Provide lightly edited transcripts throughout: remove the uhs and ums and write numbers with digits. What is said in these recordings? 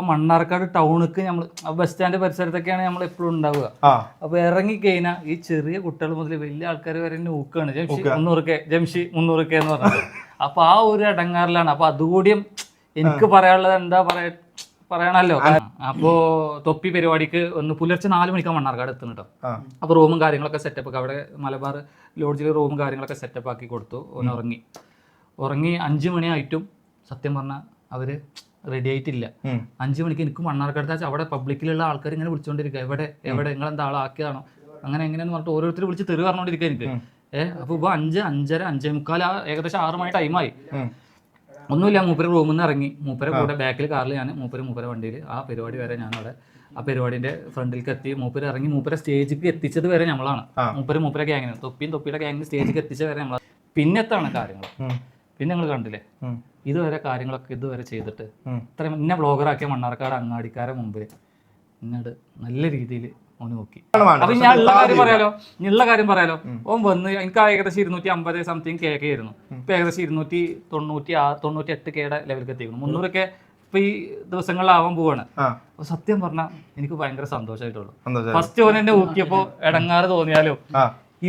മണ്ണാർക്കാട് ടൗണിക്ക് നമ്മൾ bus stand പരിസരത്തൊക്കെയാണ് നമ്മൾ എപ്പോഴും ഉണ്ടാവുക. അപ്പൊ ഇറങ്ങിക്കഴിഞ്ഞാൽ ഈ ചെറിയ കുട്ടികൾ മുതൽ വലിയ ആൾക്കാർ വരെ നോക്കുകയാണ് ജംഷി 300K ജംഷി 300K എന്ന് പറഞ്ഞത്. അപ്പൊ ആ ഒരു അടങ്ങാറിലാണ്. അപ്പൊ അതുകൂടിയും എനിക്ക് പറയാനുള്ളത് എന്താ പറയണല്ലോ. അപ്പോ തൊപ്പി പരിപാടിക്ക് ഒന്ന് പുലർച്ചെ 4 മണിക്കാണ് മണ്ണാർക്കാട് എത്തുന്നത് കേട്ടോ. അപ്പൊ റൂമും കാര്യങ്ങളൊക്കെ സെറ്റപ്പ് ഒക്കെ അവിടെ മലബാർ ലോഡ്ജിൽ റൂമും കാര്യങ്ങളൊക്കെ സെറ്റപ്പ് ആക്കി കൊടുത്തു. ഓൻ ഉറങ്ങി 5 മണിയായിട്ടും സത്യം പറഞ്ഞാൽ അവര് റെഡി ആയിട്ടില്ല. 5 മണിക്ക് എനിക്ക് മണ്ണാർക്കാട് അവിടെ പബ്ലിക്കിലുള്ള ആൾക്കാർ ഇങ്ങനെ വിളിച്ചുകൊണ്ടിരിക്കുക, എവിടെ നിങ്ങളെന്താ ആളാക്കിയതാണോ അങ്ങനെ എങ്ങനെയെന്ന് പറഞ്ഞിട്ട് ഓരോരുത്തർ വിളിച്ച് തെറി പറഞ്ഞുകൊണ്ടിരിക്കുക എനിക്ക്. അപ്പൊ ഇപ്പൊ 5, 5:30, 5:45 ഏകദേശം 6 മണി ടൈമായി. ഒന്നുമില്ല, മൂപ്പര് റൂമിൽ നിന്ന് ഇറങ്ങി. മൂപ്പരെ കൂടെ ബാക്കിൽ കാറിൽ ഞാൻ, മൂപ്പരെ വണ്ടിയിൽ ആ പരിപാടി വരെ ഞാൻ അവിടെ ആ പരിപാടിന്റെ ഫ്രണ്ടിലേക്ക് എത്തി. മൂപ്പര് ഇറങ്ങി മൂപ്പരെ സ്റ്റേജിലേക്ക് എത്തിച്ചത് വരെ നമ്മളാണ്. മൂപ്പരെ ഗ്യാങ്ങിന് തൊപ്പിയുടെ ഗ്യാങ്ങിന് സ്റ്റേജിലേക്ക് എത്തിച്ചത് വരെ നമ്മളാണ്. പിന്നത്താണ് കാര്യങ്ങൾ. പിന്നെ നിങ്ങൾ കണ്ടില്ലേ ഇതുവരെ കാര്യങ്ങളൊക്കെ ഇതുവരെ ചെയ്തിട്ട് ഇത്രയും ഇന്ന ബ്ലോഗറാക്കിയ മണ്ണാർക്കാട് അങ്ങാടിക്കാരെ മുമ്പിൽ എന്നോട് നല്ല രീതിയിൽ ഓന് നോക്കി. അപ്പൊ ഞാൻ ഉള്ള കാര്യം പറയാലോ ഓൻ വന്ന് എനിക്ക് ഏകദേശം 250 സംതിങ് K ആയിരുന്നു. ഇപ്പൊ ഏകദേശം 298K ലെവലിലേക്ക് എത്തിക്കുന്നു. 300K ഇപ്പൊ ഈ ദിവസങ്ങളിലാവാൻ പോവാണ്. അപ്പൊ സത്യം പറഞ്ഞാൽ എനിക്ക് ഭയങ്കര സന്തോഷമായിട്ടുള്ളൂ. ഫസ്റ്റ് ഓൻ എന്നെ ഊക്കിയപ്പോ ഇടങ്ങാറ് തോന്നിയാലോ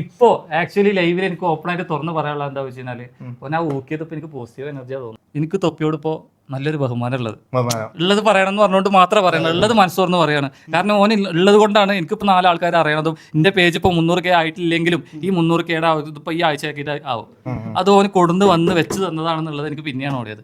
ഇപ്പോ ആക്ച്വലി ലൈവിൽ എനിക്ക് ഓപ്പൺ ആയിട്ട് തുറന്ന് പറയാനുള്ള എന്താ വെച്ച് കഴിഞ്ഞാല് ഓൻ ഊക്കിയത് ഇപ്പൊ എനിക്ക് പോസിറ്റീവ് എനർജിയാ തോന്നുന്നു. എനിക്ക് തൊപ്പിയോട് ഇപ്പോ നല്ലൊരു ബഹുമാനം ഉള്ളത് പറയണം എന്ന് പറഞ്ഞുകൊണ്ട് മാത്രമേ പറയണം, ഉള്ളത് മനസ്സ് തുറന്ന് പറയാണ്. കാരണം ഓൻ ഉള്ളത് കൊണ്ടാണ് എനിക്കിപ്പോൾ 4 ആൾക്കാർ അറിയണതും എന്റെ പേജ് ഇപ്പോൾ 300K ആയിട്ടില്ലെങ്കിലും ഈ 300K ഇപ്പൊ ഈ ആഴ്ച ആക്കിയിട്ട് ആവും. അത് ഓന് കൊടുന്ന് വന്ന് വെച്ച് തന്നതാണെന്നുള്ളത് എനിക്ക് പിന്നെയാണ് ഓടിയത്.